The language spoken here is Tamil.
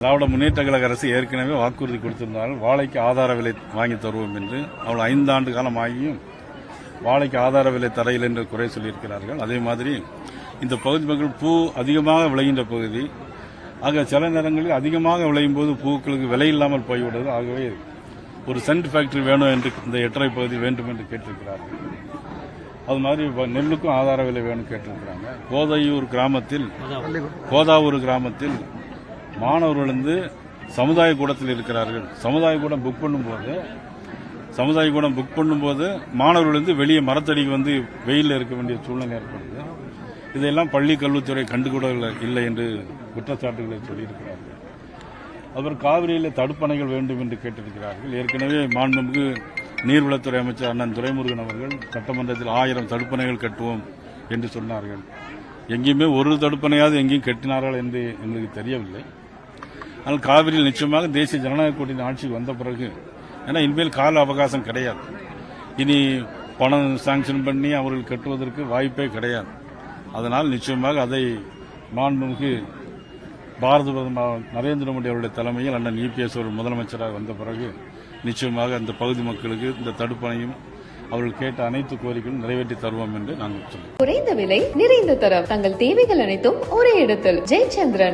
திராவிட முன்னேற்ற கழக அரசு ஏற்கனவே வாக்குறுதி கொடுத்திருந்தார்கள், வாழைக்கு ஆதார விலை வாங்கி தருவோம் என்று. அவள் 5 ஆண்டு காலம் ஆகியும் வாழைக்கு ஆதார விலை தரையில் என்று குறை சொல்லியிருக்கிறார்கள். அதே மாதிரி இந்த பகுதி மக்கள் பூ அதிகமாக விளைகின்ற பகுதி. ஆக சில நேரங்களில் அதிகமாக விளையும் போது பூக்களுக்கு விலை இல்லாமல் போய்விடுது. ஆகவே ஒரு சென்ட் ஃபேக்டரி வேணும் என்று இந்த எட்டரை பகுதி வேண்டும் என்று கேட்டிருக்கிறார்கள். அது மாதிரி நெல்லுக்கும் ஆதார விலை வேணும் கேட்டிருக்கிறாங்க. கோதாவூர் கிராமத்தில் மாணவர்கள் வந்து சமுதாய கூடத்தில் இருக்கிறார்கள். சமுதாய கூடம் புக் பண்ணும்போது மாணவர்கள் வந்து வெளியே மரத்தடிக்கு வந்து வெயிலில் இருக்க வேண்டிய சூழ்நிலை ஏற்படுது. இதையெல்லாம் பள்ளி கல்வித்துறை கண்டுகூட இல்லை என்று குற்றச்சாட்டுகளை சொல்லியிருக்கிறார்கள். அப்புறம் காவிரியில் தடுப்பணைகள் வேண்டும் என்று கேட்டிருக்கிறார்கள். ஏற்கனவே மாண்புமிகு நீர்வளத்துறை அமைச்சர் அண்ணன் துரைமுருகன் அவர்கள் சட்டமன்றத்தில் 1000 தடுப்பணைகள் கட்டுவோம் என்று சொன்னார்கள். எங்கேயுமே ஒரு தடுப்பணையாவது எங்கேயும் கட்டினார்கள் என்று எங்களுக்கு தெரியவில்லை. ஆனால் காவிரியில் நிச்சயமாக தேசிய ஜனநாயக கூட்டணி ஆட்சிக்கு வந்த பிறகு, ஏன்னா இனிமேல் கால அவகாசம் கிடையாது, இனி பணம் சாங்ஷன் பண்ணி அவர்கள் கட்டுவதற்கு வாய்ப்பே கிடையாது. அதனால் நிச்சயமாக அதை மாண்புமிகு பாரத பிரதமர் நரேந்திர மோடி அவருடைய தலைமையில் அண்ணன் EPS அவர்கள் முதலமைச்சராக வந்த பிறகு நிச்சயமாக அந்த பகுதி மக்களுக்கு இந்த தடுப்பணையும் அவர்கள் கேட்ட அனைத்து கோரிக்கைகளும் நிறைவேற்றி தருவோம் என்று நாங்கள் சொல்லுவோம். குறைந்த விலை நிறைந்த தரம், தங்கள் தேவைகள் அனைத்தும் ஒரே இடத்தில். ஜெயச்சந்திரன்.